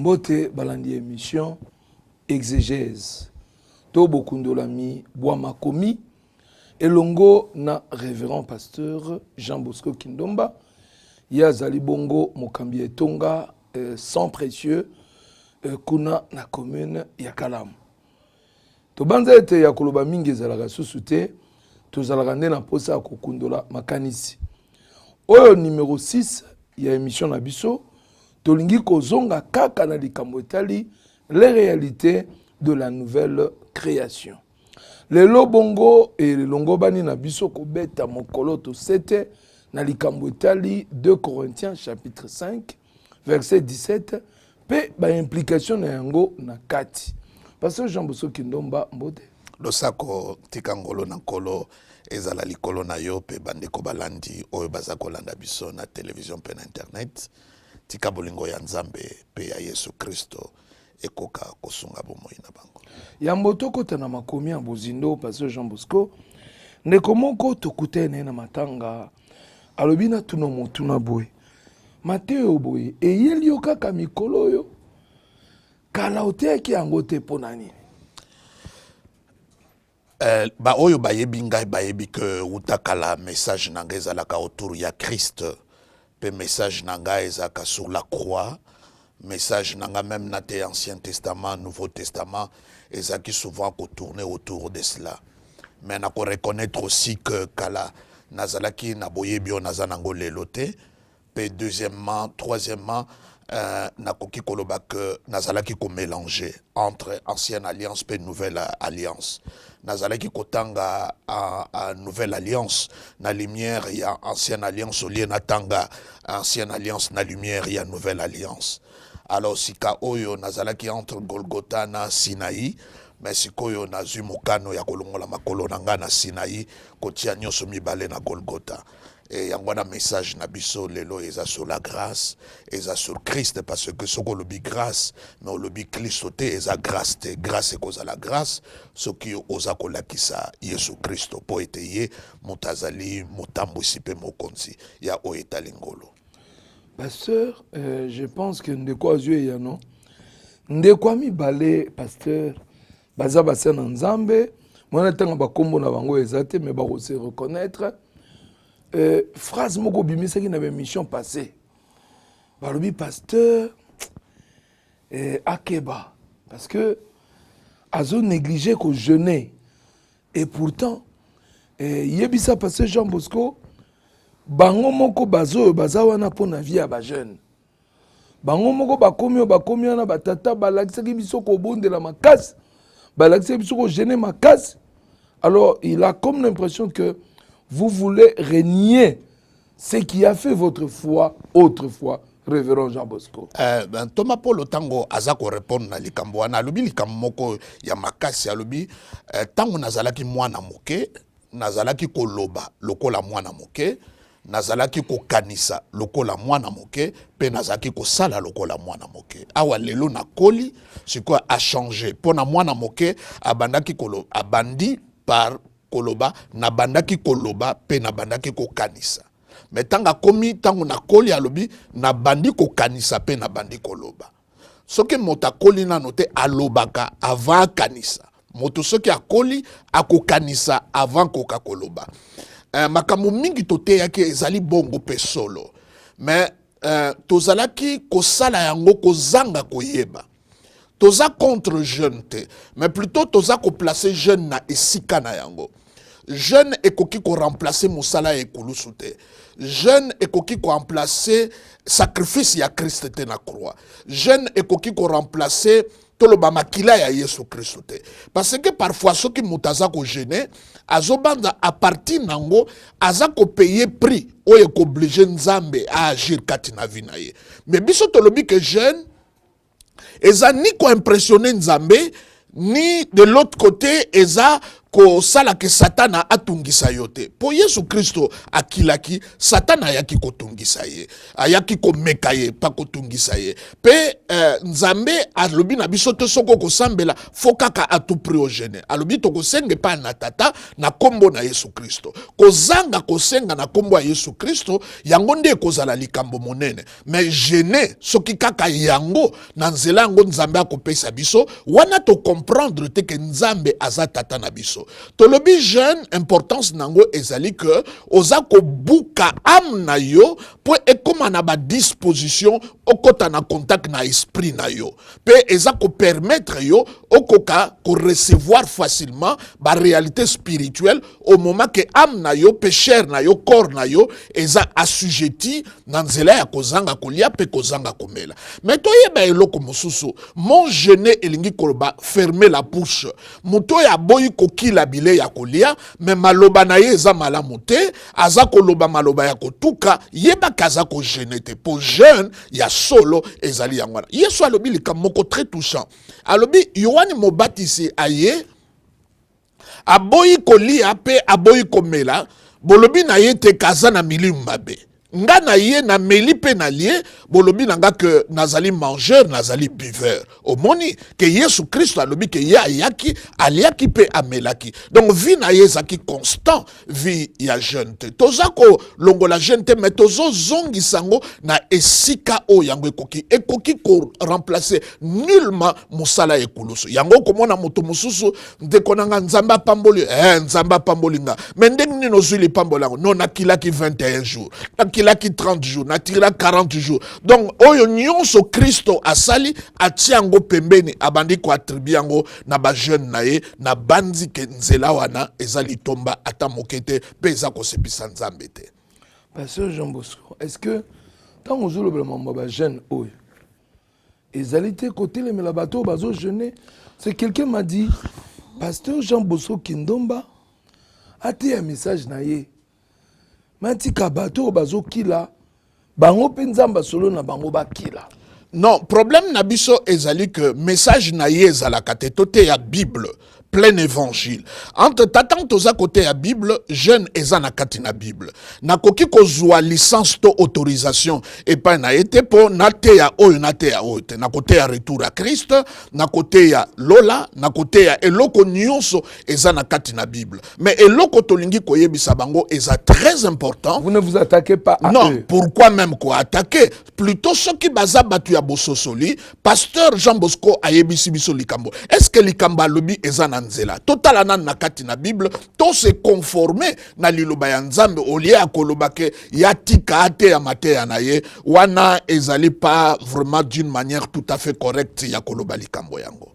Mbote balandi émission exégèse. Tobo Kundolami Boama Komi elongo na révérend pasteur Jean Bosco Kindomba Yazali Bongo Mokambi Etonga sans précieux kuna na commune ya Kalamu. Tobanza ete ya koloba mingi ezalaka susu te tozalaka nde na posa ya kokundola makanisi. Oyo numéro 6 ya émission na biso tolingi kozonga kaka na likambo etali les réalités de la nouvelle création. Le lobongo et le longo bani na biso ko beta mokolo to sete na likambo etali 2 Corinthiens chapitre 5 verset 17 pe ba implication na yango na kati. Pasteur Jean Bosco Kindomba mbote. Losako tikangolo na kolo ezala likolo na yo pe bandeko balandi oyo bazako landa biso na télévision pe na internet. Tika bolingo ya Nzambe pe ya Yesu Kristo ekoka kosunga bomoi na bango. Ya mbotoko tana makomi ya bozindo Pasteur Jean Bosco ndeko moko tokutene na matanga alobina tuno motuna boy. Mateo boy eyeli yo kaka mikolo yo kala oteki yango te ponani. Ba oyo bayebi ngai bayebi ke utakala message nanga ezalaka autour ya Christ. Pe message nanga ezaka sur la croix. Message nanga même na te Ancien Testament, Nouveau Testament, ezaki souvent tourner autour de cela. Mais na ko reconnaître aussi que kala nazalaki na boyebio nazanango lelote. Pe deuxièmement, troisièmement, na koki koloba que nazalaki ko mélanger entre ancienne alliance et nouvelle alliance. Nazalaki kotanga a nouvelle alliance na lumière il y a ancienne alliance au lieu natanga ancienne alliance na lumière il y a nouvelle alliance. Alors sika oyo nazalaki entre Golgotha na Sinaï mais sikoyo nazui mokano ya kolongola makolo nanga na Sinaï kotia nyoso mibale na Golgotha. Et yangwana message na biso lelo eza sur la grâce, eza sur Christ parce que soko lobi grâce, mais o lobi Christ te eza grâce te, grâce e koza la grâce, soki oza kolakisa Yesu Kristo po ete ye mutazali mutambo sipe mokonzi ya o etalingolo. Pasteur, je pense que ndeko azue ya non. Ndeko mibale pasteur baza basa na Nzambe, mwana tanga bakombo na bango ezate mais ba se reconnaître. Phrase moko bimisa qui n'avait mission passée. Balobi pasteur Akeba parce que azo négligé ko jeûner et pourtant yebisa pasteur Jean Bosco bango moko bazo bazawana pona vie ya ba jeune. Bango moko bakomi na batata balakisa biso ko bondela makasi. Balakisa biso ko jeûner makasi. Alors il a comme l'impression que vous voulez renier ce qui a fait votre foi autrefois, révérend Jean Bosco. Thomas Paul Otango azako répondre na likambo wana lobi likambo moko ya makasi alobi tango nazalaki mwana moke nazalaki koloba lokola mwana moke nazalaki kokanisa lokola mwana moke pe nazalaki kosala lokola mwana moke awa lelo na koli siko a changé pona mwana moke abandaki kolo abandi par koloba na bandaki koloba pe na bandaki kokanisa mais tanga komi tango na koli alobi na bandi kokanisa pe na bandi koloba soki moto akoli nano te alobaka avant kanisa moto soki akoli akokanisa avant koka koloba makambo mingi toteyaki ezali bongo pe solo mais tozalaki kosala yango kozanga koyeba. Toza contre jeune te, mais plutôt toza ko placer jeune na esika na yango. Jeune ekoki ko remplacer musala e kulusu te. Jeune ekoki ko remplacer sacrifice ya Christ te na croix. Jeune ekoki ko remplacer toloba makila ya Yesu Kristo te. Parce que parfois soki mutaza ko gêner, azobanda a partir nango aza ko payer prix oye ko obliger Nzambe a agir kati na vie na ye. Mais biso tolobi que jeune eza ni ko impressionner Nzambe ni de l'autre côté eza kosala ke satana atungisa yo te. Po Yesu Kristo akilaki, satana ayaki kotungisa ye, ayaki komeka ye, pa kotungisa ye. Pe nzambe alobi na biso te soko kosambela fokaka atupriogene. Alobi to kosenge pa na tata na kombo na Yesu Kristo. Kozanga kosenga na kombo ya Yesu Kristo, yango nde kozala likambo monene. Mais gene soki kaka yango na nzela yango nzambe akopesa biso, wana to comprendre te ke nzambe aza tata na biso. Tolobi jeune importance nango ezali que oza ko buka am na yo po ekoma na ba disposition okota na contact na esprit na yo. Pe eza ko permettre yo okoka ko recevoir facilement ba réalité spirituelle au moment que am na yo, pe chair na yo, corps na yo eza assujetti na nzela ya kozanga kolia pe kozanga komela. Mais toyeba eloko mosusu, mon jeune elingi koloba fermer la bouche. Muto ya boyi kokila bile ya kolia, mais maloba na ye eza malamu te, aza koloba maloba ya kotuka, yeba kaza ko jeune te. Po jeune ya solo ezali yangwana. Yesu alobi likamoko très touchant. Alobi Yohani Mobatisi aye aboyi kolia pe aboyi komela, bolobi na ye te kaza na milimu mabe. Nga na ye na meli pe na lie, bolobi na nga que nazali mangeur, nazali buveur. Omoni que Yesu Christo alobi que ye ayaki, aliaki pe amelaki. Donc vi na ye zaki constant, vi ya jeune te. Tozako longo la jeune te, mais tozo zongi sango na esika o yango ekoki ko remplacer nullement musala ekulusu. Yango komona moto mususu ndekonanga nzamba pamboli, nzamba pamboli nga. Mais ndenge nino zuli pambolango, non nakilaki 21 jours. Nakilaki 30 jours, natira 40 jours. Donc, oyo nyonso Christo asali, atiango pembeni, abandi ko attribuango na ba jeune nae, na bandi ke nzela wana, ezali tomba ata mokete, pe eza ko sepisa nzambe te. Pasteur Jean Bosco, est-ce que, tant on joue le blanc, ba jeune oyo, ezali te côté le melabato, bazo jeune, c'est quelqu'un m'a dit, Pasteur Jean Bosco Kindomba, a te un message nae, Manti kabato bazo kila bango penzamba solo na bango ba kila. Non, problème na biso ezali que message na ye ezalaka te tote ya Bible plein évangile. Entre tatan toza côté ya Bible, jeune eza na kati na Bible. Na koki kozwa licence to autorisation et pas na été po na te ya oyo na te ya oyo. Na côté ya retour à Christ, na côté ya Lola, na côté ya eloko nyonso eza na kati na Bible. Mais eloko tolingi koyebisa bango eza très important. Vous ne vous attaquez pas à non, eux. Pourquoi même quoi attaquer? Plutôt ceux qui baza batu ya bososoli, pasteur Jean Bosco ayebisi biso likambo. Est-ce que likamba lobi eza na nzela? Total anan na kati na Bible, to se conformer na liloba ya nzambe olie akoloba ke ya tika ate ya mate ya na ye, wana ezali pas vraiment d'une manière tout à fait correcte ya koloba likambo yango.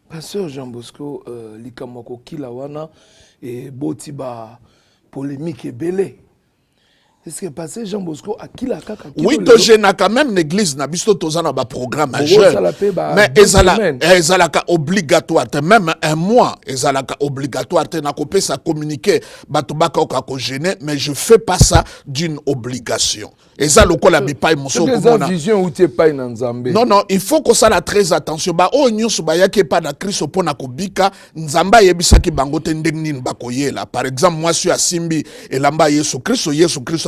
Pasteur Jean Bosco, likambo ko kila wana et boti ba polémique et belé. Est-ce que pasteur Jean Bosco a kila kaka kilo? Oui, to jena quand même l'église na biso tozana ba programme jeune. Mais ezalaka obligatoire te, même un mois ezalaka obligatoire te na kopesa communiquer bato baka ko gêner, mais je fais pas ça d'une obligation. Eza lokola bipai moso komona. Vision ou te pai na nzambe. Non non, il faut que ça la très attention. Ba o nyonso ba yake pa na Kristo pona kobika, nzamba yebisaki bango te ndenge nini bakoyela. Par exemple, moi je suis à Simbi elamba Yesu Kristo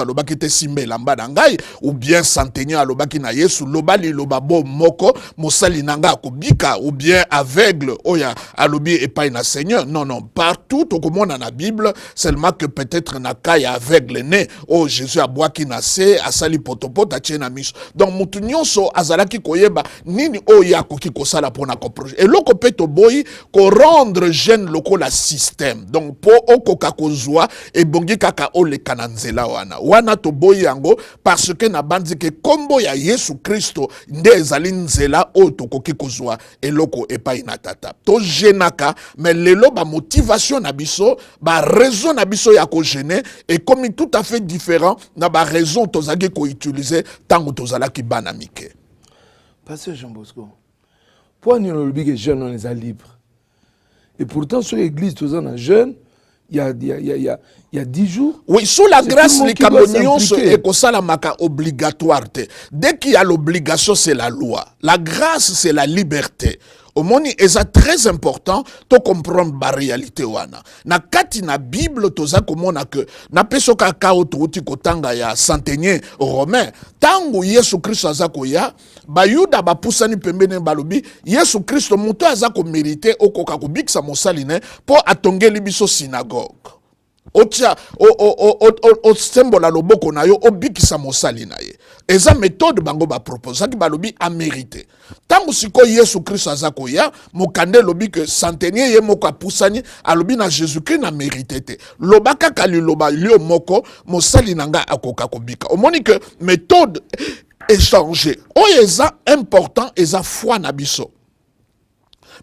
alobaki te simbe elamba na ngai, ou bien centenier alobaki na Yesu lobali loba bo moko mosali nanga akobika, ou bien aveugle oya alobi epai na Seigneur. Non non, partout au komona na Bible, seulement que peut-être na kai aveugle né, oh Jésus abwaki na se asali potopota tchena miso. Donc mutu nyonso azalaki koyeba nini oya koki kosala pona ko projet. Et loko peto boyi ko rendre jeune loko la système. Donc po okoka kozwa e bongi kaka ole kananzela wana to boyi yango parce que na bandi ke kombo ya Yesu Kristo nde ezali nzela o to koki kozwa eloko epai na tata. To jenaka mais lelo ba motivation na biso, ba raison na biso ya ko gêner et comme tout à fait différent na ba raison to zaki ko utiliser tango to zalaki bana mike. Pasteur Jean Bosco, pour nous le big jeune on est libre. Et pourtant sur l'église tous en jeune il y a 10 jours. Oui, sous la grâce, les Camerounais et Kosalamaka obligatoire. Dès qu'il y a l'obligation, c'est la loi. La grâce, c'est la liberté. omoni eza très important to comprendre ba réalité wana na kati na Bible toza komona que na peso kaka otouti kotanga ya centenier romain tango Yesu Kristo aza koya bayuda bapusani pembeni balobi Yesu Kristo moto aza ko mériter okoka kobikisa mosali ne po atongeli biso synagogue otia o sembola loboko na yo obikisa mosali na ye eza méthode bango ba propose ki balobi a mérité tango siko Yesu Christ azako ya mokande lobi que centenier ye moko apusani alobi na Jésus Christ na mérité te lobaka kali loba lio moko mosali nanga akoka kobika omoni que méthode échanger oyo eza important eza foi na biso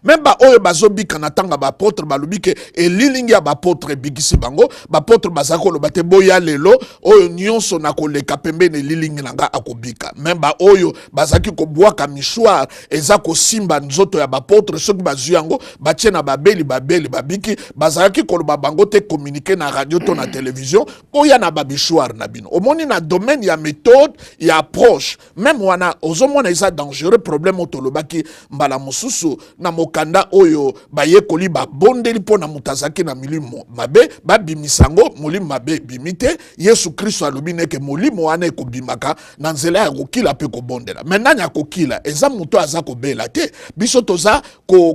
même ba oyo bazobika na tanga ba apôtre balobi ke elilingi ya ba apôtre bikisi bango ba apôtre bazako lo bate boya lelo oyo nyonso na koleka pembeni elilingi nanga akobika même ba oyo bazaki ko bwaka mishwar eza ko simba nzoto ya ba apôtre soki bazu yango batie na babeli babiki bazaki ko ba bango te communiquer na radio to na télévision oya na ba mishwar na bino omoni na domaine ya méthode ya approche même wana ozomona eza dangereux problème otolobaki mbala mususu na kanda oyo bayekoli ba bondeli pona mutazaki na milimo mabe babimisango molimo mabe bimite Yesu Kristo alobi neke molimo wana ekobimaka na nzela ya kokila pe kobondela maintenant ya kokila eza muto aza kobela te biso toza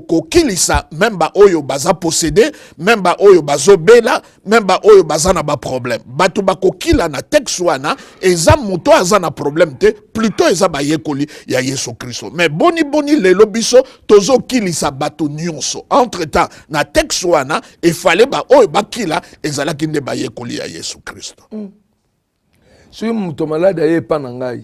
kokilisa memba oyo baza posséder memba oyo bazobela memba oyo baza na ba problème batu bakokila na texte wana eza muto aza na problème te plutôt eza bayekoli ya Yesu Kristo mais boni lelo biso tozo kilisa bato nyonso entre temps na texte wana efale ba oyo bakila ezalaki nde bayekoli ya Yesu Kristo soki moto malade aye epa na ngai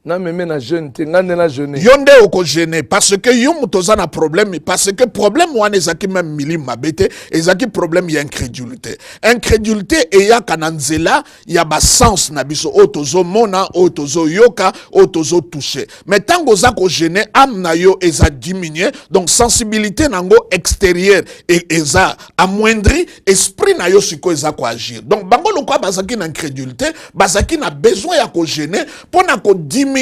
na meme na jeune te nga nde na jeune yo nde okogene parce que yo moto oza na problème parce que problème wana ezaki même milimo mabe te ezaki problème ya incrédulité eyaka na nzela ya basens na biso oyo tozomona oyo tozoyoka oyo tozotouche mais ntango oza kogene ame na yo eza diminue donc sensibilité nango extérieure eza amoindri esprit na yo sikoyo eza koagir donc bango lokwa bazaki na incrédulité bazaki na besoin ya kogene mpona kodiminuer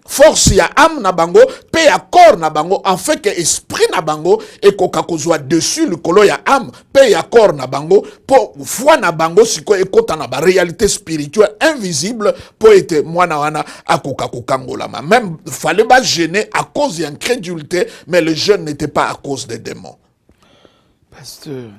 force ya âme na bango pe ya corps na bango en fait que esprit na bango ekoka kozwa dessus likolo ya âme pe ya corps na bango po foi na bango siko ekota na ba réalité spirituelle invisible po ete mwana wana akoka kokangolama même fallait pas gêner à cause de incrédulité mais le jeûne n'était pas à cause des démons. Pasteur,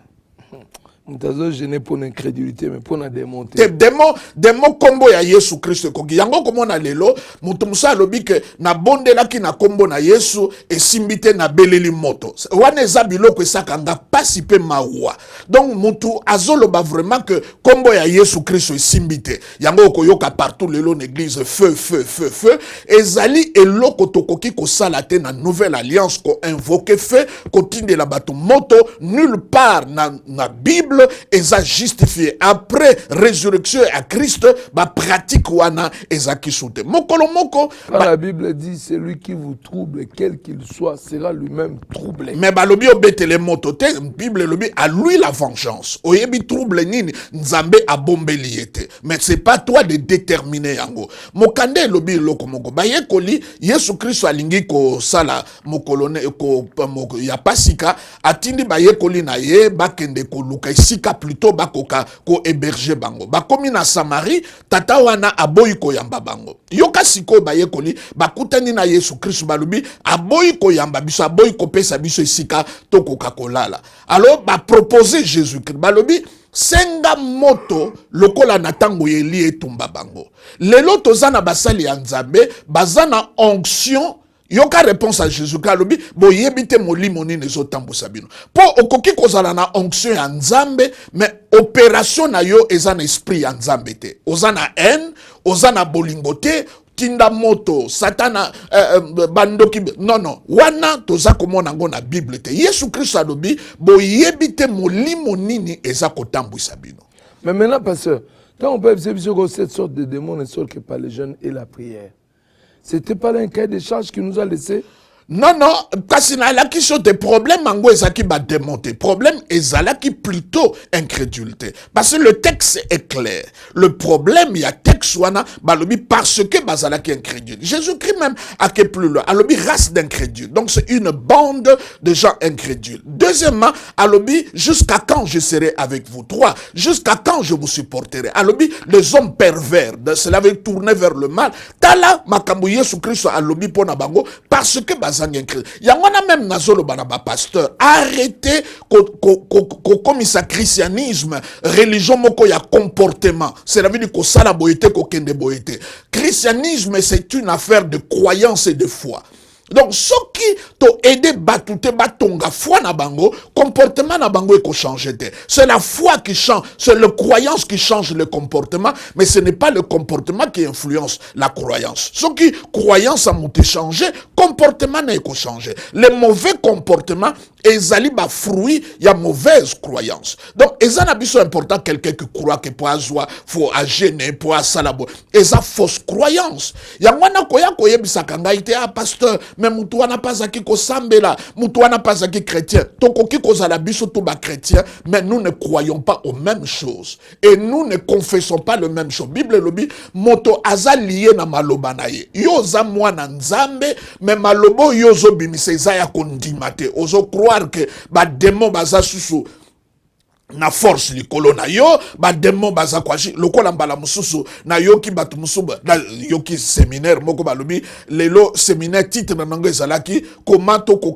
mutazo gêné pour l'incrédulité mais pour la démonter. Démon combo ya Yesu Christ koki yango komona lelo mutu musa lobi ke na bondela ki na kombo na Yesu esimbite na beleli moto wana eza biloko esakanga pasi pe mawa donc mutu azoloba vraiment que kombo ya Yesu Christ esimbite yango koyoka partout lelo l'église feu ezali eloko tokoki kosala te na nouvelle alliance ko invoquer feu kotindela bato moto nulle part na Bible eza justifié après résurrection à Christ ba pratique wana ezaki soute mokolo moko la Bible dit celui qui vous trouble quel qu'il soit sera lui-même troublé mais balobi obetele moto te Bible lobi à lui la vengeance oyebi trouble nini nzambe abombeli yete mais c'est pas toi de déterminer yango mokande lobi loko moko bayekoli Yesu Kristo alingi ko sala mokolone ko ya pasika atindi bayekoli na ye bakende ko luka sika plutôt bakoka ko héberger bango bakomi na Samarie tata wana aboyi ko yamba bango yoka siko bayekoli bakutani na Yesu Kristo balobi aboyi ko yamba biso aboyi ko pesa biso sika to koka kolala alors ba proposer Jésus Christ balobi senga moto lokola na tango yeli etumba bango lelo tozana basali ya nzambe bazana onction yoka réponse à Jésus kalobi boyebite molimo nini ezotambusa bino po okoki kozala na onction ya nzambe mais opération na yo eza na esprit ya nzambe te oza na haine oza na bolingo te tinda moto satana bandoki non wana toza komona ngo na Bible te Yesu Kristo alobi boyebite molimo nini eza kotambwisa bino. Mais maintenant pasteur quand on peut observer que cette sorte de démons ne sortent que par les jeûnes et la prière. C'était pas un cahier des charges qui nous a laissé Non, non, kasi na la qui sont des problèmes, mango ezaki ba démonter. Problème ezalaki plutôt incrédulité. Parce que le texte est clair. Le problème, il y a texte wana, balobi parce que bazalaki incrédule. Jésus-Christ même a que plus loin. Alobi race d'incrédules. Donc c'est une bande de gens incrédules. Deuxièmement, alobi jusqu'à quand je serai avec vous. Trois, jusqu'à quand je vous supporterai. Alobi les hommes pervers, cela veut tourner vers le mal. Tala makambo Yesu Christ alobi pona bango parce que Yangwana même nazolo banaba pasteur arrêtez comme ça christianisme religion moko ya comportement c'est la vie ko sala boyete ko kende boyete christianisme c'est une affaire de croyance et de foi. Donc, ce qui t'a aidé batouté batonga foi na bango, comportement na bango eko changer. C'est la foi qui change, c'est la croyance qui change le comportement, mais ce n'est pas le comportement qui influence la croyance. Ce qui croyance a monté changer, comportement n'a eko changer. Les mauvais comportements, ezali ba fruit, y a mauvaise croyance. Donc, ezan abiso important quelqu'un qui croit que pour azwa, faut a gêner, pour a salabo. Eza fausse croyance. Ya mwana koya bisaka ngaite a pasteur, mais mutuana pas aki ko sambela, mutuana pas aki chrétien. Tokoki ko zala biso to ba chrétien, mais nous ne croyons pas aux mêmes choses. Et nous ne confessons pas le même chose. Bible lobi, moto aza lié na maloba na ye. Yo za mwana nzambe, mais malobo yo zo bimise za ya kondimate. Ozo croire que ba démon baza susu na force likolo na yo ba démon baza kwashi lokola mbala mususu na yoki batu musuba na yoki séminaire moko balobi lelo séminaire titre na nango ezalaki komato ko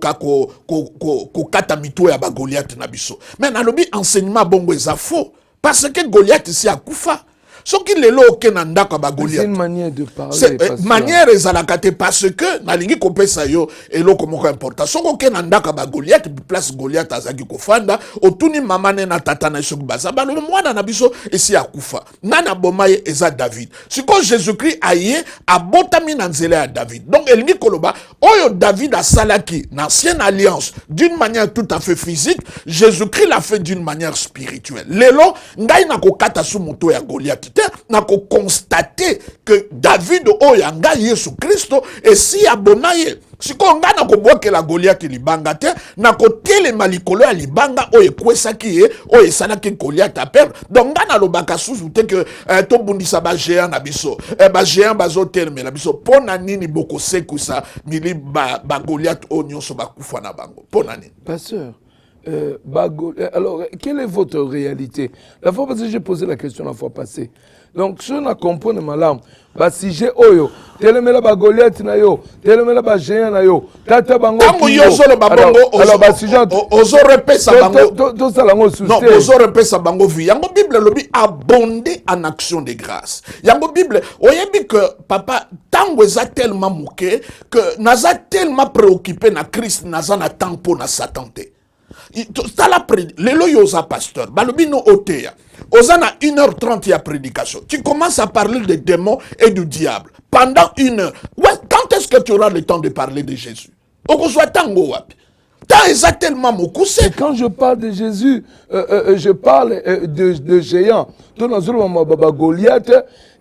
kata mito ya ba Goliath na biso mais na lobi enseignement bongo eza faux parce que Goliath si akufa. Ce qui est là, c'est une manière de parler. C'est manière ezalakate parce que na lingi kopesa yo eloko moko important. Ce qui est nandaka ba Goliath place Goliath azaki kofanda otuni mama ne na tata na shoku basa ba le mwana na biso esi akufa. Nana bomaye eza David. Siko Jésus-Christ aye abotami na nzela ya David. Donc elingi koloba oyo David a salaki na ancienne alliance d'une manière tout à fait physique, Jésus-Christ l'a fait d'une manière spirituelle. Lelo ngai na kokata su moto ya Goliath. N'a ko constater que David oyanga Yesu Christo et si abonaye si ko ngana ko boke la Goliath libanga te na ko tele malikolo ya libanga oye kwesaki e oye sana ki Goliath a perdre donc ngana lobaka susu te que to bundisa ba géant na biso ba géant bazo terme na biso pona nini boko sekusa mili ba Goliath onyoso ba kufa na bango pona nini pasteur. Alors, quelle est votre réalité? La fois passée, j'ai posé la question la fois passée. Donc, si on a compris ma larme, si j'ai oyo, telemela ba Goliath na yo, telemela ba géant na yo, tata bango. Alors, si j'ai ozo repesa bango. Tout ça lango sous. Non, ozo repesa bango vi. Yango Bible lobi abondé en action de grâce. Yango Bible, oyebi que papa tango eza tellement mouké que naza tellement préoccupé na Christ naza na tempo na Satan te. Lelo yoza pasteur balobino oteya ozana 1h30 ya prédication tu commences à parler des démons et du diable pendant 1 heure. Ouais, quand est-ce que tu auras le temps de parler de Jésus okozwa tango wapi ta eza tellement mokuse. Quand je parle de Jésus je parle de géants to nazolo mababa Goliath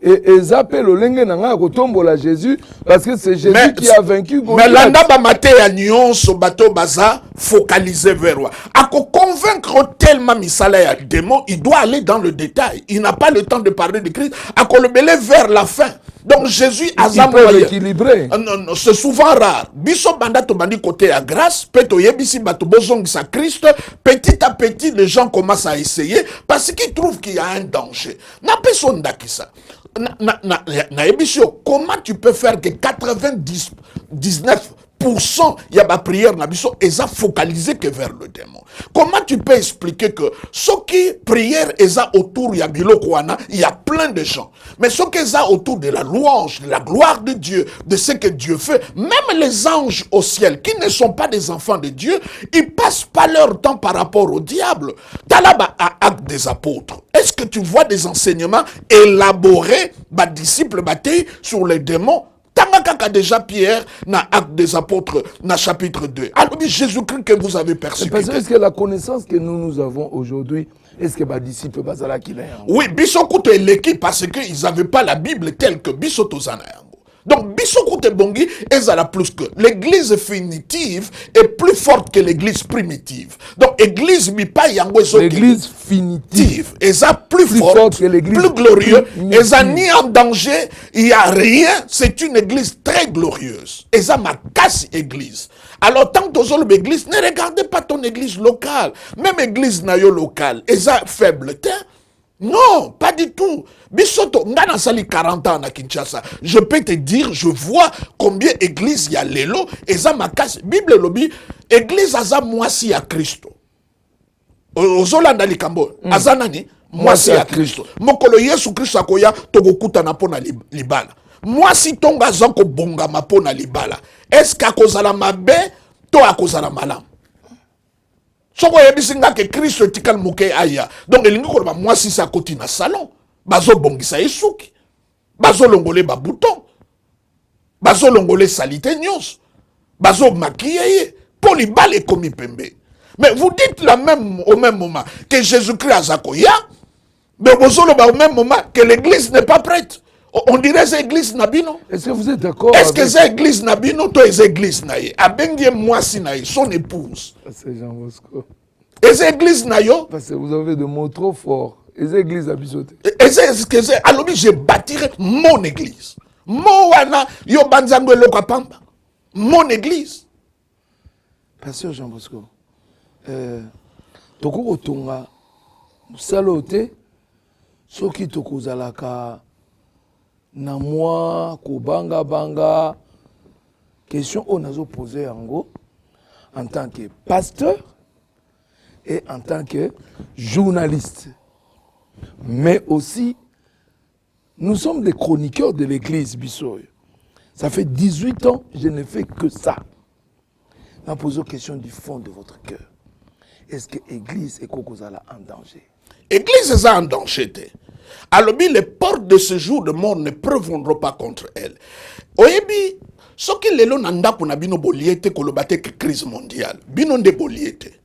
et zappel au lenge nanga kotombola Jésus parce que c'est Jésus qui a vaincu Goliath. Mais landa ba maté ya nyonso bato baza focalisé vers toi. Ako convaincre tellement misala ya démon, il doit aller dans le détail. Il n'a pas le temps de parler de Christ. Ako le belé vers la fin. Donc Jésus a équilibré. Non, c'est souvent rare. Biso banda to bandi côté à grâce, peto yebisi bato bozong sa Christ, petit à petit les gens commencent à essayer parce qu'ils trouvent qu'il y a un danger. Na personne d'akisa. Comment tu peux faire que 99% y a ma prière na biso eza focalisé que vers le démon? Comment tu peux expliquer que ce qui prière eza autour ya biloko wana, il y a plein de gens, mais ce qui eza autour de la louange, de la gloire de Dieu, de ce que Dieu fait, même les anges au ciel qui ne sont pas des enfants de Dieu, ils passent pas leur temps par rapport au diable. T'as là-bas à Actes des Apôtres. Est-ce que tu vois des enseignements élaborés par disciples bâtis sur les démons? Tangakaka déjà Pierre na Actes des Apôtres na chapitre 2. Alors Jésus-Christ que vous avez persécuté. Est-ce que la connaissance que nous avons aujourd'hui, est-ce que les disciples bazala qui l'ont? Oui, biso kuto eleki parce que ils n'avaient pas la Bible telle que biso tozana yango. Donc, bisokoute bongi ezala plus que. L'église finitive est plus forte que l'église primitive. Donc, église mipa yango ezo. L'église finitive. Eza plus forte que l'église. Plus glorieuse. Eza ni en danger. Il n'y a rien. C'est une église très glorieuse. Eza ma casse église. Alors, tant que tu as l'église, ne regardez pas ton église locale. Même église nayo locale. Eza faible. Non, pas du tout. Bisoto, ngana sali 40 ans à Kinshasa. Je peux te dire, je vois combien d'églises il y a lelo. Et ça m'a cassé. Bible lobby, église aza moisi à Christo. Ozolanda likambo. Aza nani? Moisi à Christo. Mokolo Yesu Christo akoya togokuta na pona libala. Moisi tonga zanko bonga mapona libala. Est-ce qu'akozala mabe to akozala malam? Soko yebisinga ke Christ tikal muke aya. Donc elingi ko ba moi si sa koti na salon. Bazo bongisa esuki. Bazo longole ba bouton. Bazo longole salite nyos. Bazo maquiller pour les balles comme pembe. Mais vous dites la même au même moment que Jésus-Christ a zakoya. Mais vous au même moment que l'église n'est pas prête. On dirait c'est l'église Nabino. Est-ce que vous êtes d'accord? Est-ce que c'est l'église Nabino, toi, c'est l'église Naye? Abengie moi si Naye, son épouse. C'est Jean Bosco. Et c'est l'église Nayo? Parce que vous avez des mots trop forts. Et c'est l'église à bisoter. Et c'est ce que c'est. Alors, je bâtirai mon église. Mon wana, yo banzango lokapamba. Mon église. Pasteur Jean Bosco. Toko otonga. Salote. Soki toko zalaka. Na moi, Kobanga Banga, question on a posé en tant que pasteur et en tant que journaliste. Mais aussi, nous sommes des chroniqueurs de l'église Bissoy. Ça fait 18 ans, je ne fais que ça. Je vais poser une question du fond de votre cœur. Est-ce que l'église est Kokozala en danger? L'église est en danger. Alors, les portes de ce jour de mort ne prévaudront pas contre elle. Oyebi, ce qui est là, nanda pour bino boliete kolobate que crise mondiale. Bino de boliete.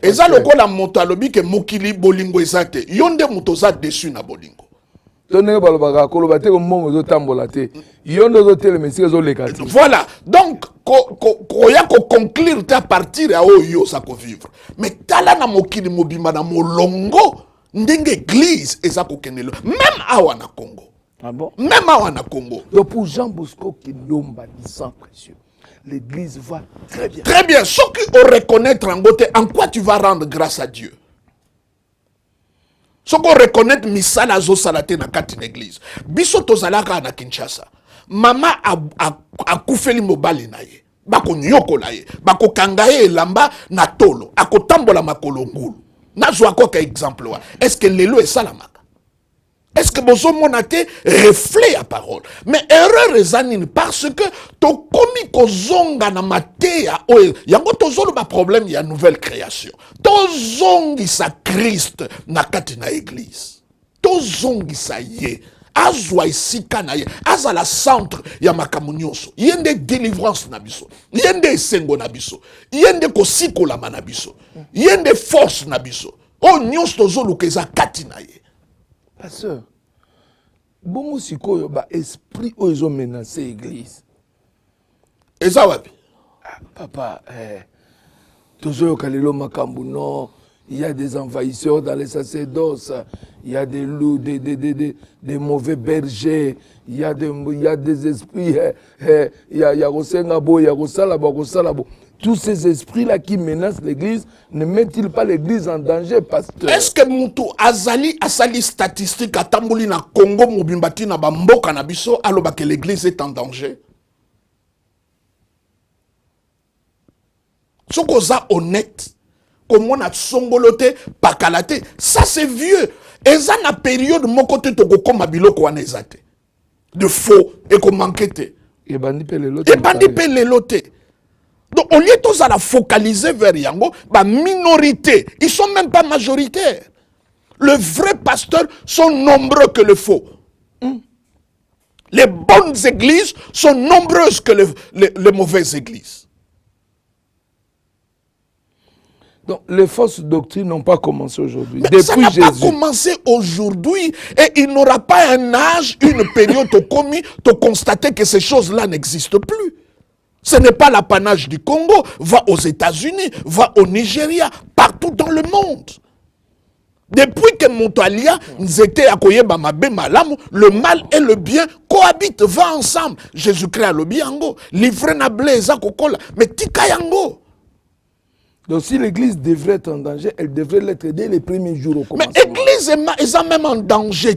Et ça, le la montalobi que mokili bolingo ezate. Yonde mutoza dessus na bolingo. Voilà. Donc, koya ko conclure à partir à oyo sa ko vivre. Mais tala na mokili mobimba na molongo. Ndenge église ezako kenelo. Même awa na Congo. Ah bon? Même awa na Congo. Donc pour Jean Bosco Kindomba, dit sang précieux, l'église va très bien. Très bien. Ce qu'on reconnaître en côté, en quoi tu vas rendre grâce à Dieu? Ce qu'on reconnaître misala zo salate na kati l'église. Biso tozalaka na Kinshasa. Mama a koufeli mobali na ye. Bako nyokola ye. Bako kangaye lamba na tolo. Ako tambola makolo ngulu. Nazwa quoi exemple? Est-ce que l'élo est salamaka? Est-ce que bozo monate reflète la parole? Mais erreur ezanine parce que to komi kozonga na mateya oyo yango tozolo ba problème ya nouvelle création. Tozongi sa Christ na kati na église. Tozongi sa ye. Azwa isika na ye. Azala centre ya makamu nyonso. Yende délivrance na biso. Yende esengo na biso. Yende kosikola na biso. Yende force na biso. O nyonso tozoluka eza kati na ye. Pasteur, bongo sikoyo ba esprit oyo menacer église. Eza wapi? Papa, tozoyo kalelo makambu non. Il y a des envahisseurs dans les sacerdoces, il y a des loups, des mauvais bergers, il y a des esprits, il y a Rosengabo, il y a Rosalabo. Tous ces esprits-là qui menacent l'église, ne mettent-ils pas l'église en danger, pasteur? Est-ce que Moutou Azali statistique à Tambouli na Congo, Mobimbati na Bamboka na biso, alors que l'église est en danger? Ce qu'on a honnête, comme on a songoloté, pakalate, ça c'est vieux. Et ça na période mon côté to ko mabilo ko anezate. De faux et ko manquete. Et bandi pe le loté. Donc au lieu de la focaliser vers Yango, bah minorité, ils sont même pas majoritaires. Les vrais pasteurs sont nombreux que les faux. Les bonnes églises sont nombreuses que les mauvaises églises. Donc, les fausses doctrines n'ont pas commencé aujourd'hui. Mais ça n'a pas commencé aujourd'hui. Et il n'aura pas un âge, une période au commis, de constater que ces choses-là n'existent plus. Ce n'est pas l'apanage du Congo. Va aux États-Unis, va au Nigeria, partout dans le monde. Depuis que Montalia, Nzete Akoyeba Mabe Malamu, le mal et le bien cohabitent, va ensemble. Jésus-Christ a le biango, livré na blaise kokola, mais tika yango. Donc si l'église devrait être en danger, elle devrait l'être dès les premiers jours au commencement. Mais l'église est même en danger.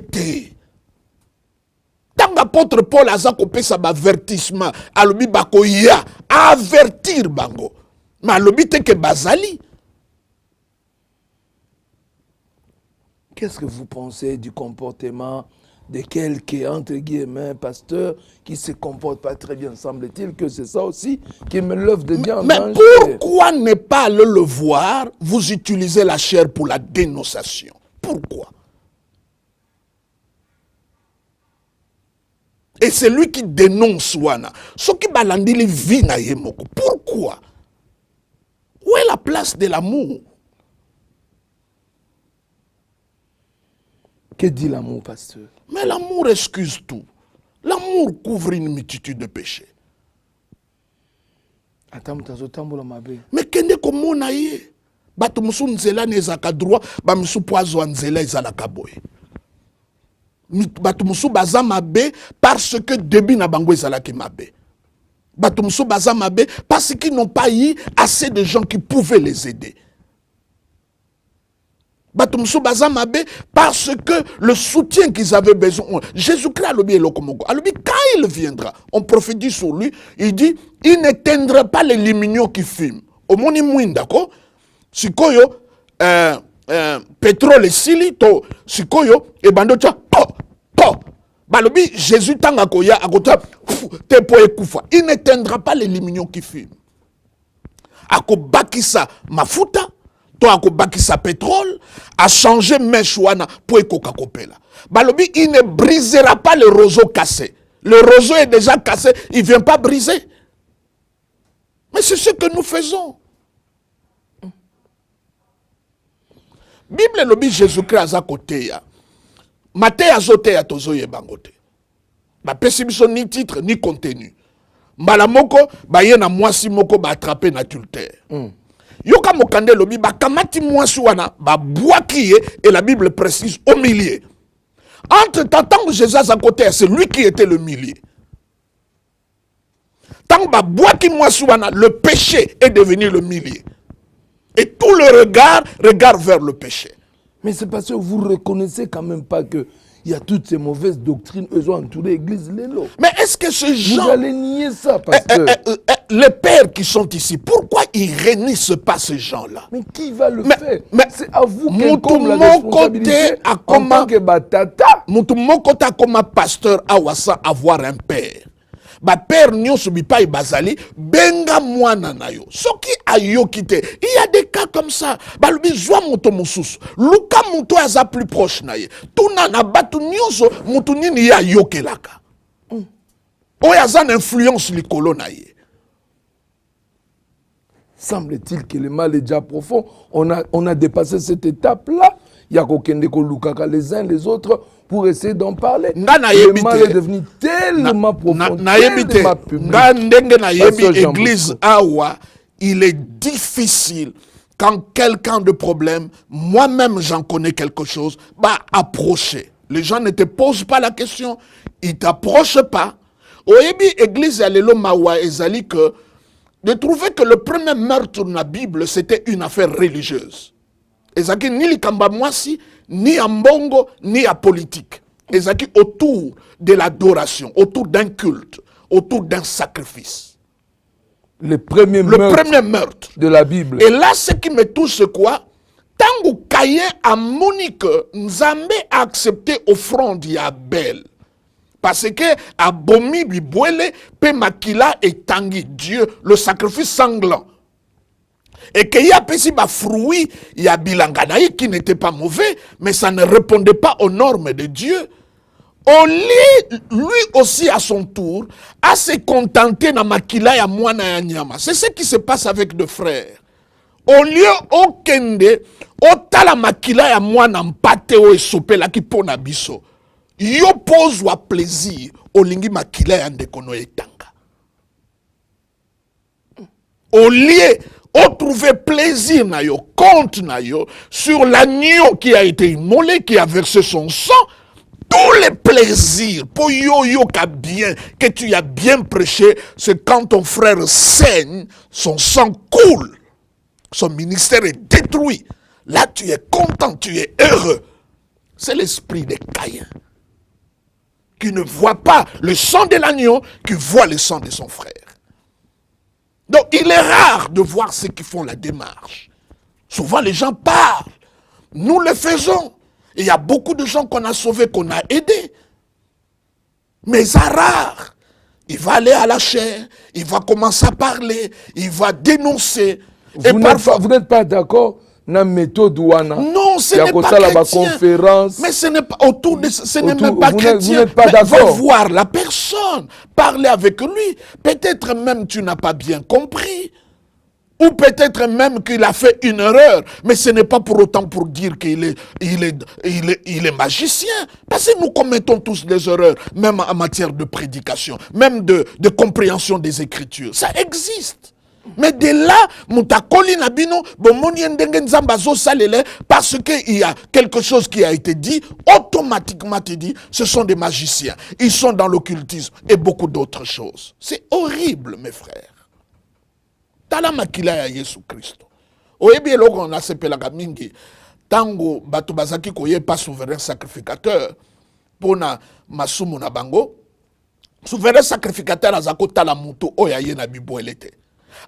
Tant l'apôtre Paul a coupé sa avertissement, alobi bakoya, avertir bango. Mais alobi te que bazali. Qu'est-ce que vous pensez du comportement de quelques, entre guillemets, pasteurs qui se comportent pas très bien? Semble-t-il que c'est ça aussi qui me lève de bien en danger. Mais pourquoi ne pas aller le voir? Vous utilisez la chair pour la dénonciation. Pourquoi? Et c'est lui qui dénonce wana. Ce qui balandi les vies na yemoko. Pourquoi? Où est la place de l'amour? Que dit l'amour, pasteur? Mais l'amour excuse tout. L'amour couvre une multitude de péchés. Mais kende komona ye? Bato musu nzela nezaka droit, ba musu poazo nzela ezalaka boye. Bato musu baza mabe parce que début na bango ezalaki mabe. Bato musu baza mabe parce qu'ils n'ont pas eu assez de gens qui pouvaient les aider. Batumso Bazamabe parce que le soutien qu'ils avaient besoin. Jésus-Christ a le lokomogo. Quand il viendra, on prophétise sur lui, il dit, il n'éteindra pas les lumineux qui fument. Au moni mouin, d'accord? Sikoyo, pétrole et silito, sikoyo, et bandocha, po. Balobi, Jésus tanga koya, akota, te po ekoufa. Il n'éteindra pas les lumineux qui fument. Ako bakisa mafuta, to ako bakisa pétrole, a changé mèche pour ekoka kopela. Balobi, il ne brisera pas le roseau cassé. Le roseau est déjà cassé, il ne vient pas briser. Mais c'est ce que nous faisons. Bible lobi Jésus-Christ aza côté ya. Matthieu azote ya tozoye bangote. Ba pesibiso ni titre ni contenu. Mbala moko ba ye na mwasi moko ba attraper na adultère. Yoka mokande lobi ba kamati mwasi wana ba bwaki ye et la Bible précise au milieu. Entre-temps, tant que Jésus à côté, c'est lui qui était le milieu. Tant que bwaki mwasi wana, le péché est devenu le milieu. Et tout le regard regarde vers le péché. Mais c'est parce que vous reconnaissez quand même pas que il y a toutes ces mauvaises doctrines, eux ont entouré l'église Lélo. Mais est-ce que ces gens... Vous allez nier ça, parce que... les pères qui sont ici, pourquoi ils réunissent pas ces gens-là? Mais qui va le faire? Mais c'est à vous qu'on la responsabilité en tant que batata. Mon côté comme pasteur awasa avoir un père. Ba père nyo subi pa ibazali benga mwana na yo soki ayo kite il y a des cas comme ça balubi zwa moto mususu luka moto aza plus proche na ye tuna na batu nyoso moto nini ya yokelaka oya aza na influence likolo na ye. Semble-t-il que le mal est déjà profond. On a dépassé cette étape-là. Il y a kokende ko lukaka les uns les autres pour essayer d'en parler. Le mal est devenu tellement profond, tellement public. Église awa, il est difficile quand quelqu'un de problème, moi-même j'en connais quelque chose, bah approcher. Les gens ne te posent pas la question, ils t'approchent pas. Oyebi église alelo mawa ezali que de trouver que le premier meurtre dans la Bible c'était une affaire religieuse. Ezaki ni likamba mwasi, ni à mbongo, ni à politique. Ezaki autour de l'adoration, autour d'un culte, autour d'un sacrifice. Le premier meurtre de la Bible. Et là, ce qui me touche, c'est quoi? Tango Caïn a monique, Nzambe a accepté offrande ya Abel. Parce que abomi bibwele pe makila et tangi Dieu, le sacrifice sanglant. Et qu'il y a pesi ba fruit, il y a bilanganaï qui n'était pas mauvais, mais ça ne répondait pas aux normes de Dieu. Lui aussi à son tour, a se contenté na makila ya mwana ya nyama. C'est ce qui se passe avec deux frères. au lieu okende otala makila ya mwana mpate o esopelaki mpo na biso yo pozwa plaisir olingi makila ya ndeko no etanga. Au lieu on trouvait plaisir na yo, compte na yo, sur l'agneau qui a été immolé, qui a versé son sang, tous les plaisirs, pour yo bien, que tu as bien prêché, c'est quand ton frère saigne, son sang coule, son ministère est détruit. Là, tu es content, tu es heureux. C'est l'esprit de Caïn, qui ne voit pas le sang de l'agneau, qui voit le sang de son frère. Donc, il est rare de voir ceux qui font la démarche. Souvent, les gens parlent. Nous le faisons. Et il y a beaucoup de gens qu'on a sauvés, qu'on a aidés. Mais c'est rare. Il va aller à la chair, il va commencer à parler, il va dénoncer. Vous n'êtes pas d'accord na méthode wana? Non, ce n'est pas chrétien. Conférence. Mais ce n'est pas autour de ce n'est même pas chrétien. Vous n'êtes pas d'accord. Va voir la personne, parler avec lui. Peut-être même tu n'as pas bien compris. Ou peut-être même qu'il a fait une erreur. Mais ce n'est pas pour autant pour dire qu'il est magicien. Parce que nous commettons tous des erreurs, même en matière de prédication, même de compréhension des Écritures. Ça existe. Mais de là, mutakoli nabino, parce qu'il y a quelque chose qui a été dit, automatiquement tu dis, ce sont des magiciens. Ils sont dans l'occultisme et beaucoup d'autres choses. C'est horrible, mes frères. Tala makila ya Yesu Christo. Oyebi eloko on a sepelaka mingi. Tango bato bazaki koye pas souverain sacrificateur. Pona masumu na bango. Souverain sacrificateur azako tala muto oya ye na bibo elete.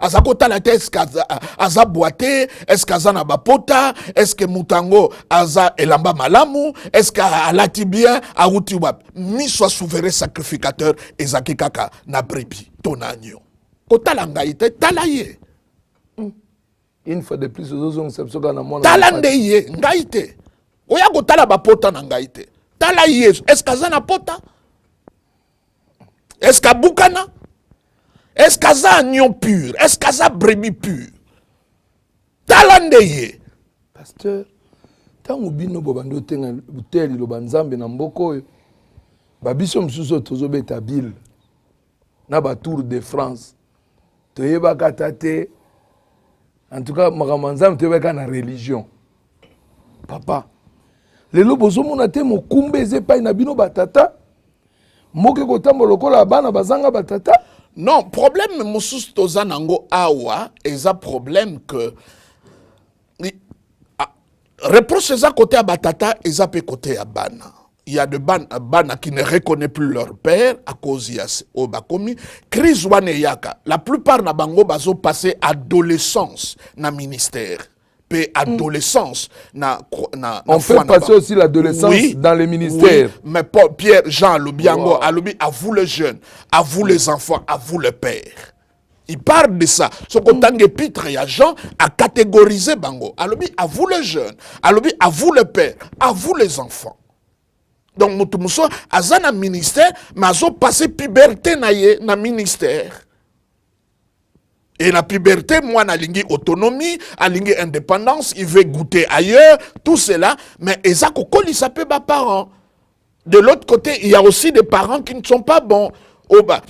Azako tala te est-ce qu'aza boite, est-ce qu'aza na bapota, est-ce que mutango aza elamba malamu, est-ce qu'alati bien, auti wap. Mi soit souverain sacrificateur ezaki kaka na brebi, ton agneau. Kotala ngaite, tala ye. Une fois de plus, tala nde ye, ngaite. Oya kotala bapota na ngaite. Tala ye, est-ce qu'aza na pota? Est-ce qu'abukana? Est-ce qu'aza agneau pur? Est-ce qu'aza brebis pur? Talandeye. Pasteur, tango bino bobando tenga buteli lo banzambe na mboko oyo. Babiso msuso tozo beta Bill. Na ba Tour de France. Toyeba katate. En tout cas, makamanzambe toyeba na religion. Papa. Lelo bozo mona te mokumbe zepa na bino batata. Moke kotambo lokola bana bazanga batata. Non, problème mosus tozanango awa, eza problème que reproche eza côté à batata, eza pe côté à bana. Il y a de bana qui ne reconnaît plus leur père à cause de obakomi. Crise wane yaka. La plupart na bango bazo passé adolescence na ministère. Pe adolescence on fait passer aussi l'adolescence oui, dans les ministères. Oui, mais Paul, Pierre, Jean, Lobiango, wow. Alobi, à vous les jeunes, à vous les enfants, à vous le père. Il parle de ça. Ce qu'on t'a épître, il y a Jean à catégoriser Bango. Alobi, à vous les jeunes, Alobi, à vous le père, à vous les enfants. Donc, Moutoumousso, à un ministère, mais à passé puberté na ministère. Et la puberté, moi, na lingi autonomie, a lingi indépendance, il veut goûter ailleurs, tout cela. Mais Ezako Koli, ça peut pas parents. De l'autre côté, il y a aussi des parents qui ne sont pas bons. Oh, bah,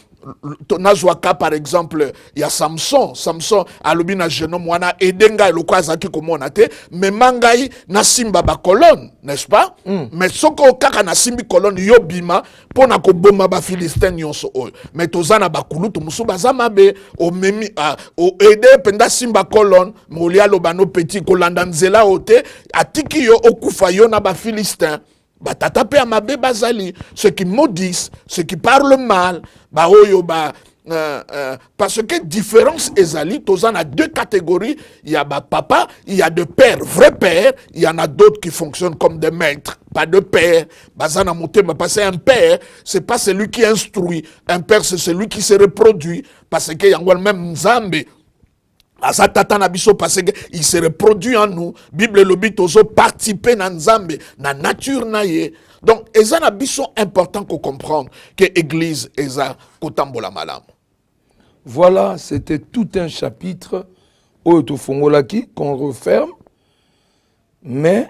Nazwaka, par exemple, il y a Samson. Samson, alobi na jeune mwana, edenga eloko azaki komonate, mais mangai na simba ba colonne, n'est-ce pas? Mais soko kaka na simbi colonne yobima, pona ko bomba ba Philistin nyonso oyo. Mais tozana ba kulutu musu bazama be, o memi, o ede penda simba colonne, molia lobano petit kolanda nzela ote, atiki yo okufa yo na ba Philistin. Batata pe amabe bazali, ceux qui maudissent, ceux qui parlent mal, ba oyo ba parce que différence ezali, tozan a deux catégories, il y a ba papa, il y a de père, vrai père, il y en a d'autres qui fonctionnent comme des maîtres, pas de père. Bazana motema parce que un père, c'est pas celui qui instruit, un père c'est celui qui se reproduit parce que yangwal même Nzambe Asa tata na biso parce que il se reproduit en nous. Bible lobi tozo participer na Nzambe, na nature na ye. Donc eza na biso important qu'on comprendre que église eza kotambola malamu. Voilà, c'était tout un chapitre Fongolaki, qu'on referme, mais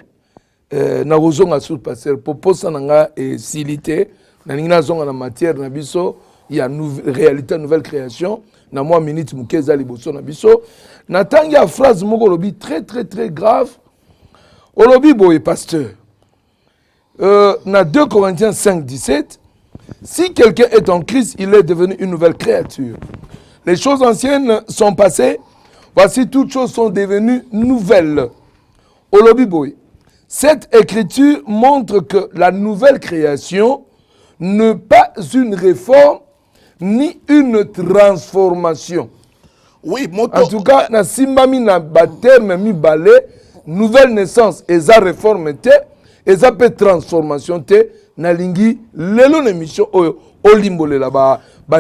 na rozonga sous passer pour posa nanga et silité na ningina zonga na matière na biso il y a réalité nouvelle création na moi minute mukeza liboso na biso na tangi a phrase moko lobi très très très grave au lobi boy pasteur na 2 Corinthiens 5:17 si quelqu'un est en Christ il est devenu une nouvelle créature les choses anciennes sont passées voici toutes choses sont devenues nouvelles au lobi boy. Cette écriture montre que la nouvelle création n'est pas une réforme ni une transformation. Oui, en tout cas, na simbami na terme mi balé, nouvelle naissance, eza réforme te, eza pe transformation te, na lingi lelo l'émission olimbolé là-bas.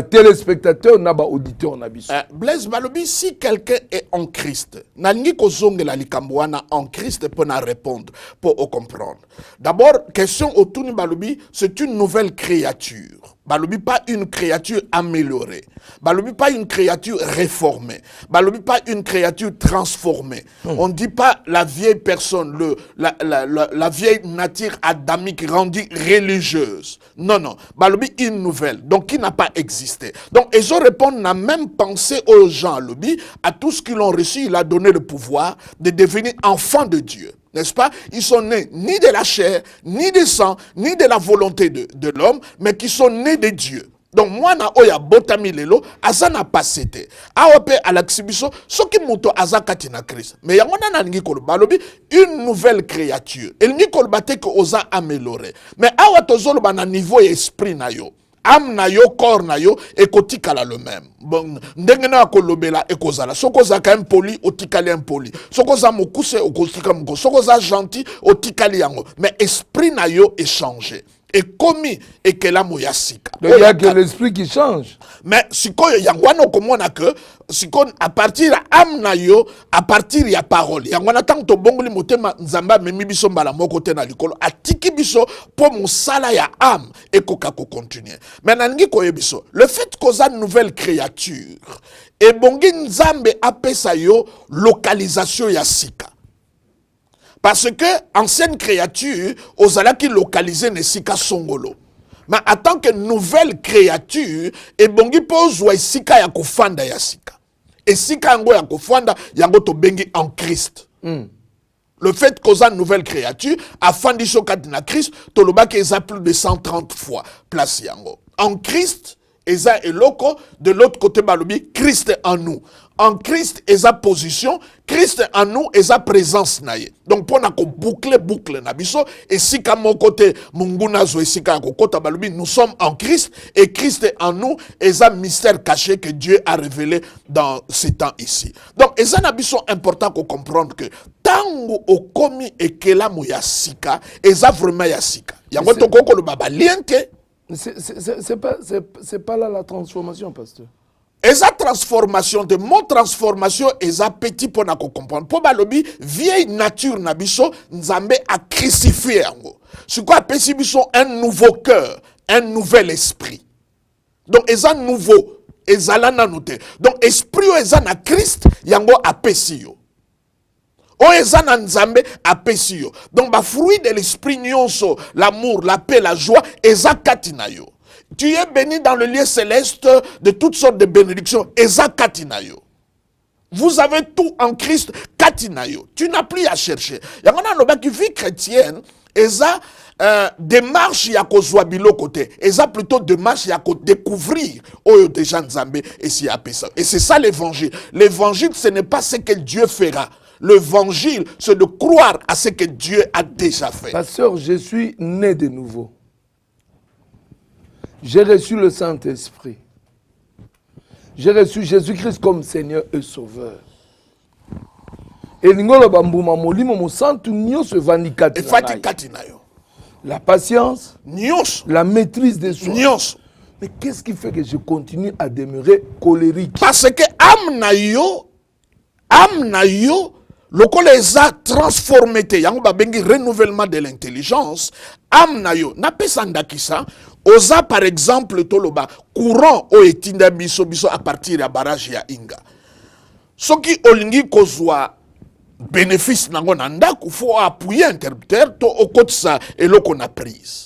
Téléspectateurs na ba auditeurs na biso. Blaise Balobi, si quelqu'un est en Christ, na lingi kozonge la likamboana en Christ pour na répondre, pour comprendre. D'abord, question autour de Balobi, c'est une nouvelle créature. Balobi pas une créature améliorée. Balobi pas une créature réformée. Balobi pas une créature transformée. On ne dit pas la vieille personne, la vieille nature adamique rendue religieuse. Non, non. Balobi une nouvelle. Donc qui n'a pas existé. Donc et je réponds, n'a même pensé aux gens, Balobi, à tout ce qu'ils ont reçu, il a donné le pouvoir de devenir enfants de Dieu. N'est-ce pas? Ils sont nés ni de la chair, ni du sang, ni de la volonté de l'homme, mais qui sont nés de Dieu. Donc, moi, na oya botami lelo, aza na pasete. Awape alaxibiso, soki muto aza kati na Christ. Mais yangona na ngi kolo balobi, une nouvelle créature. El ngi kolo bate ko oza amélioré. Mais awa tozolo ba na niveau esprit na yo. Am na yo, corps na yo, ekotikala le même. Bon, ndenge na kolobela ekozala. Soko za ka impoli, otikali impoli. Soko za mokuse, okotika moko. Soko za gentil, otikali yango. Mais esprit na yo est changé. Et commis et que la moya sika. Donc il y a que l'esprit qui change. Mais si ko yangwano komona que si kon à partir am na yo à partir ya parole yangwana tant to bongoli motema nzamba memi biso mbala moko te na likolo atiki biso po mosala ya am et koka ko continuer. Mais nangi ko yebiso le fait koza nouvelle créature et bongi nzambe apesa yo localisation ya sika. Parce que ancienne créature, osala qui localisé ne sika songolo. Mais en tant que nouvelle créature, et bongi pose wa sika ya kofanda ya sika. Et sika yango ya kofanda yango to bengi en Christ. Le fait qu'on a une nouvelle créature, afin de choquer na Christ, to loba que eza plus de 130 fois place yango. En Christ, eza eloko, de l'autre côté balobi, Christ en nous. En Christ, eza position, Christ en nous, eza présence naye. Donc, pour nous boucle na biso, et si comme mon côté, munguna zo et si kota balobi, nous sommes en Christ, et Christ est en nous, eza mystère caché que Dieu a révélé dans ces temps ici. Donc, eza na biso important qu'on comprenne que, tango au komi et que la moya sika, eza vraiment ya sika. Yango to koko le baba liente. C'est pas là la transformation, pasteur. Esa transformation de mon transformation esa petit pour na ko comprendre pour balobi vieille nature na biso nzambe a crucifié yango ce quoi apesi biso un nouveau cœur un nouvel esprit donc esa nouveau ezala nanu te donc esprit eza na Christ yango apesi yo o eza na nzambe apesi yo donc ba fruit de l'esprit nyonso l'amour la paix la joie eza kati na yo. Tu es béni dans le lieu céleste de toutes sortes de bénédictions. Eza katinayo. Vous avez tout en Christ katinayo. Tu n'as plus à chercher. Il y a un qui vie chrétienne. Eza démarche ya kozwa biloko te. Eza plutôt démarche ya ko découvrir oyo déjà nzambe et si apesa. Et c'est ça l'évangile. L'évangile ce n'est pas ce que Dieu fera. L'évangile c'est de croire à ce que Dieu a déjà fait. Pasteur, je suis né de nouveau. J'ai reçu le Saint-Esprit. J'ai reçu Jésus-Christ comme Seigneur et Sauveur. Et la patience, la maîtrise des choses. Mais qu'est-ce qui fait que je continue à demeurer colérique? Parce que am na yo, lokola eza transformé te yango ba bengi renouvellement de l'intelligence am na yo na pesa ndakisa oza par exemple toloba courant o etinda biso à partir ya barrage ya Inga soki olingi kozwa bénéfice nango na ndako, faut appuyer interrupteur to okotisa eloko na prise.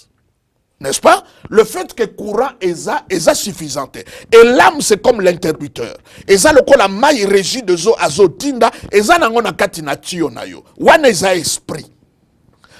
N'est-ce pas? Le fait que courant est suffisante. Et l'âme, c'est comme l'interrupteur. Et ça, le la maille régie de zo azotinda, et ça, nango na katina tiyo na yo. Wane eza esprit.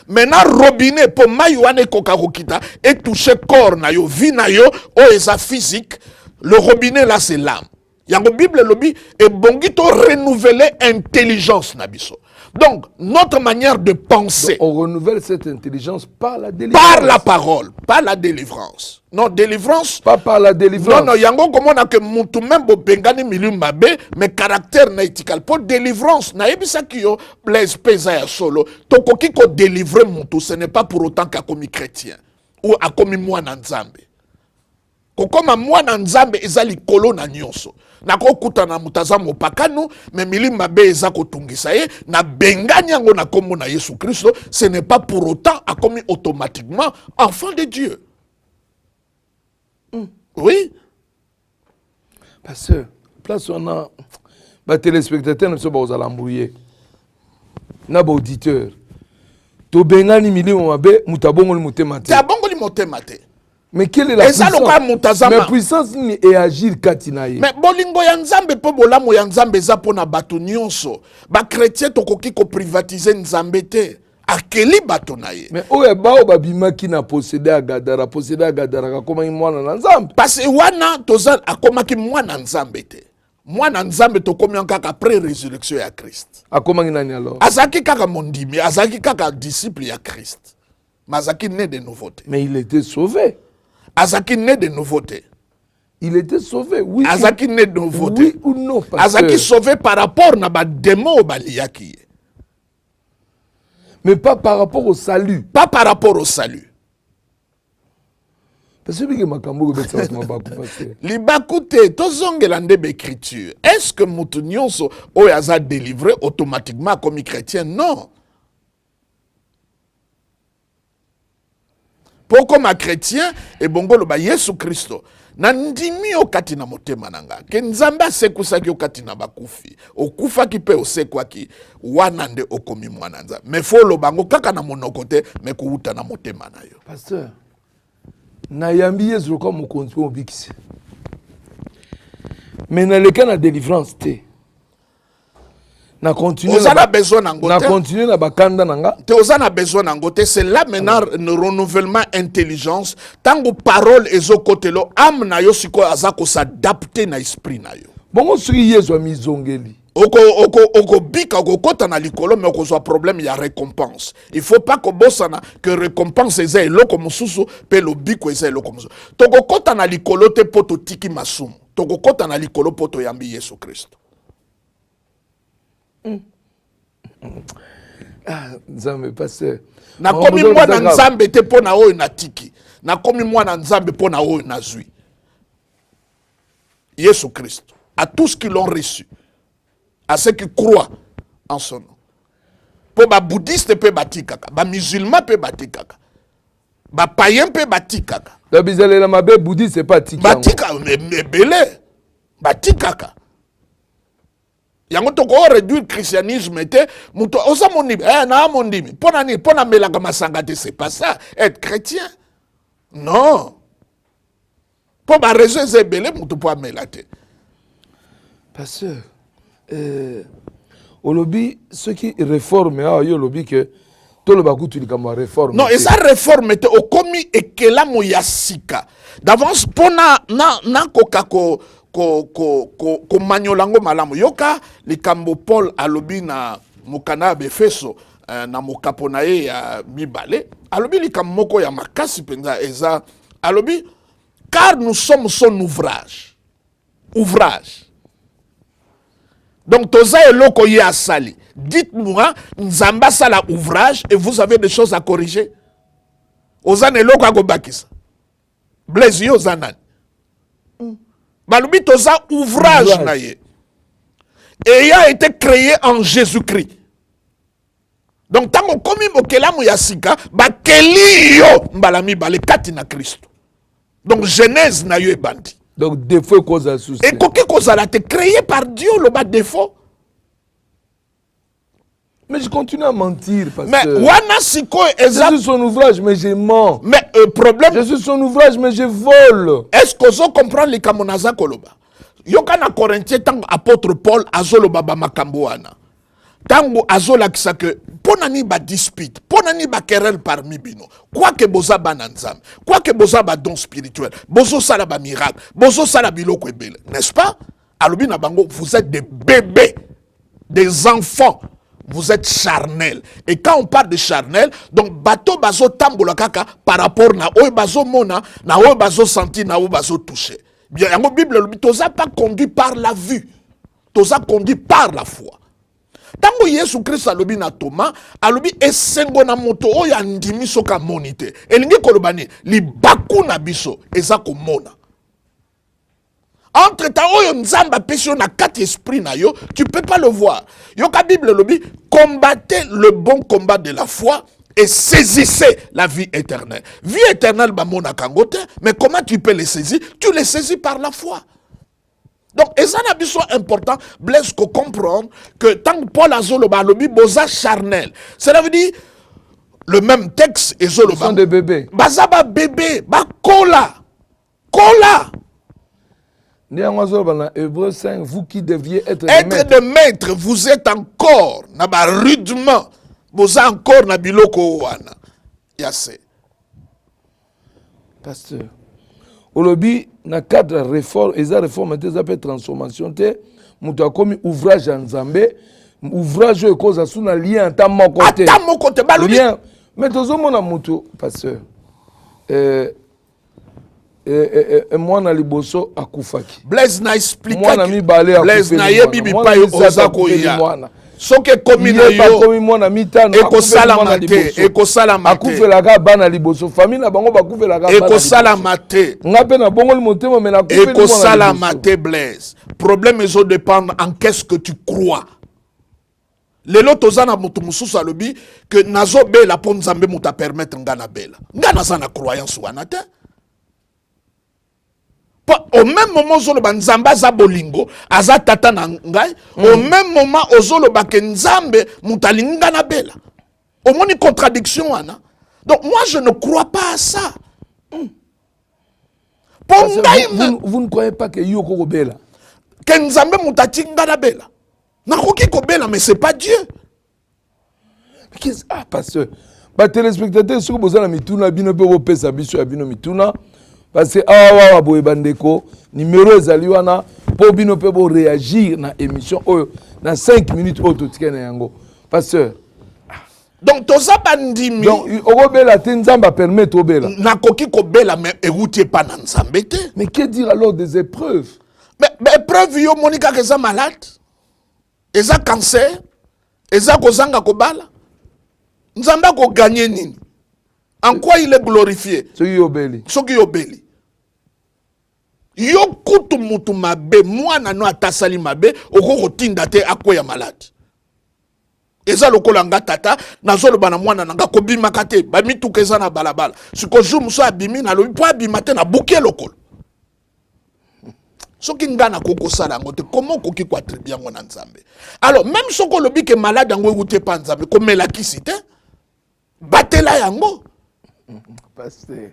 Maintenant, robinet, pour maille wane kokarokita, et toucher corps na yo, vie na yo, o eza physique, le robinet là, c'est l'âme. Yango Bible lobby, et bongito renouveler intelligence na biso. Donc, notre manière de penser. Donc, on renouvelle cette intelligence par la délivrance. Par la parole, pas la délivrance. Non, délivrance. Pas par la délivrance. Non, non, yango comme on a que moutou même bo bengani milieu mabe, mais caractère na éthical. Pour délivrance, na ebisa kiyo, blaise pesa ya solo. Toko kiko délivrer moutou, ce n'est pas pour autant qu'a commis chrétien. Ou a commis moi na nzambe. Kokoma moi na nzambe ezali kolo na nyonso. Nako kuta na mutaza mopakano, mais milima mabe eza kotungisa ye, na bengani yango na kombo na Yesu Christo, ce n'est pas pour autant a commis automatiquement enfant de Dieu. Oui. Pasteur, place on a ba téléspectateur ne se ba aux alambouyer. Na ba auditeur. To bengani milima mabe mutabongo li motema te. Ta bongo li motema te. Mais quelle est la puissance? Mais puissance ni et agir katinaye. Mais bolingo ya nzambe po bolamo ya nzambe eza pona bato nyonso. Ba chrétien tokoki ko privatiser nzambe te. Akeli bato na ye. Mais oye bao babima ki na posséder agadara kakoma mwana na nzambe. Parce que wana toza akoma ki mwana nzambe te. Mwana nzambe tokomi kaka après résurrection ya Christ. Akoma nani alors? Azaki kaka mondimi, azaki kaka disciple ya Christ. Mazaki né de nouveauté. Mais il était sauvé. Azaki né de nouveauté. Il était sauvé, oui. Azaki né de nouveauté. Oui ou non, pasteur? Azaki sauvé par rapport na ba démon baliaki. Mais pas par rapport au salut. Pas par rapport au salut. Parce que makambo ko betsa ma baku pasteur. Libakute tozongela ndebe écriture. Est-ce que mutu nyonso oyo aza délivré automatiquement comme chrétien? Non. Pour comme chrétien et bongolo ba Yesu Christo na ndimi okati na motema nanga ke nzambe asekusaki okati na bakufi okufaki pe osekwaki wana nde okomi mwana nzambe mais faut lo bango kaka na monoko te mais kuuta na motema na yo. Pasteur na yambi Yesu ko mo konti mo bikisi mais na leka na délivrance te na continuer na besoin nango na continuer na bakanda nanga te ozana besoin nango te. C'est là maintenant le renouvellement intelligence tango parole ezokotelo âme na yo siko azako s'adapter na esprit na yo bongo suri Yesu amizongeli oko bika oko kota na likolo mais oko soit problème ya récompense. Il faut pas ko bosana que récompense eza eloko mususu pe lo biko eza eloko mususu toko kota na likolo te poto tiki masumu toko kota na likolo poto yambi Yesu Christ. Ah, nzambe pasteur. Na komi mwana nzambe te pona oyo na tiki. Na komi mwana nzambe pona oyo na zui. Yesu Christ. À tous qui l'ont reçu. À ceux qui croient en son nom. Po ba bouddhiste pe batikaka. Ba musulman pe batikaka. Ba païen pe batikaka. La bizale la mabe bouddhiste c'est pas tika. Batika mais belé. Batikaka. Yango toko réduire christianisme te muto osa mondimi na mondimi pona melaka masanga te. C'est pas ça être chrétien. Non. Po ba raison zebele muto po melate. Pasteur au lobby ceux qui réforment yo lobby que tout le bakutu likama réforme. Non, et ça réforme te au komi ekela mo yasika. D'avance pona na kokako ko manyolango malamu yoka likambo Paul alobi na mokana befeso na mokapona ye ya mibale alobi likambo moko ya makasi penza eza alobi car nous sommes son ouvrage. Donc toza eloko ye asali. Dites-moi nzamba sala ouvrage et vous avez des choses à corriger. Ozana eloko akobakisa. Blaise yo zanan. Balubi toza ouvrage na ye. Ayant été créé en Jésus-Christ. Donc tango komi mokelamu ya sika bakeli yo mbalami bale kati na Christ. Donc Genèse na yo ebandi. Donc défaut cause à souci. Et koki cause la te créé par Dieu le bas défaut. Mais je continue à mentir, Mais pasteur. wana sikoyo Je eza suis son ouvrage, mais je mens. mais problème Je suis son ouvrage, mais je vole. est-ce que vous comprenez likambo naza koloba yoka na Corinthiens tango apôtre Paul azoloba ba makambo wana tango azolakisa ke pona ni ba dispute pona ni ba querelle parmi bino quoi que boza bana nzambe quoi que boza ba don spirituel bozo sala ba miracle bozo sala biloko ebele n'est-ce pas alobi na bango vous êtes des bébés des enfants. Vous êtes charnel. Et quand on parle de charnel, donc bateau bazo tambola kaka par rapport na oy bazo mona, na oy bazo senti, na oy bazo touché. Bien, la Bible le toza pas conduit par la vue. Toza conduit par la foi. Tango Yesu Christ alobi na Thomas, alobi esengo na moto oyo andimi soka monite. Elingi kolobani li baku na biso eza ko mona. Entre temps, oyo nzamba pesio na kati esprit na yo, tu peux pas le voir. Yo ka Bible lobi, combattez le bon combat de la foi et saisissez la vie éternelle. Vie éternelle ba mona kangote, mais comment tu peux les saisir? Tu les saisis par la foi. Donc, et ça n'a pas important, blesse que comprendre que tant que Paul a zoloba lobi boza charnel. Cela veut dire le même texte et zoloba. Ils sont des bébés. Bazaba bébé, ba kola. Kola. Dans Hébreu 5, vous qui deviez être Être des maîtres, vous êtes encore na ba rudement. Vous êtes encore na biloko wana. Yase. Pasteur. Olobi, na cadre réforme, et ça réforme, et ça transformation, mutu akomi ouvrage en Zambé, ouvrage et cause à son lien en tant mon côté. Ata mon côté, balobi. Lien. Mais tout mon amutu, pasteur. Moi na liboso akufaki. Blaise na expliqué. Moi na mi balé akufaki. Blaise na yebi bi pa yo ozako ya. Soke komi na yo. Komi moi na mitano. Eko salamate. Eko salamate. Akufelaka bana liboso. Famille na bango bakufelaka bana. Eko salamate. Ngape na bongo le motema mais na Eko salamate Blaise. Problème ezo dépendre en qu'est-ce que tu crois. Lelo tozana mutu mususu alobi que nazo bela po nzambe muta permettre ngana bela. Ngana sana croyance wana te. Au même moment ozoloba nzambe aza bolingo aza tata na ngai au même moment ozoloba ke nzambe mutalingi nga na bela omoni contradiction wana. Donc moi je ne crois pas à ça. Vous ne croyez pas que yoko ko bela ke nzambe mutati nga na bela nakoki ko bela mais c'est pas Dieu. Ah pasteur ba téléspectateurs soko bozana mituna bino pe opesa biso ya bino mituna. Parce que awa boye bandeko numéro ezali wana po bino pe bo réagir na émission oyo na 5 minutes auto tikena yango pasteur. Donc toza bandimi donc okobela te nzamba permettre obela nakoki ko bela mais érouté pas na nzambe te. Mais que dire alors des épreuves? Mais épreuve yo monika que ça malade eza cancer eza kozanga kobala nzambe ko gagner nini? En quoi il est glorifié? Soki obeli. Soki obeli. Yo kutu mutu mabe, mwana no atasali mabe, oko tinda te akoya malade. Eza lokola nga tata, nazolo bana mwana nanga kobima kate, ba mituka eza na balabala. Siko jour muso abimi na lobi po abima te na buke lokolo. Soki nga na koko sala ngote, comment koki kwa tribi yango na nzambe? Alors, même soko lobi ke malade yango ekute pa nzambe, komela kisi te, batela yango. Pasteur.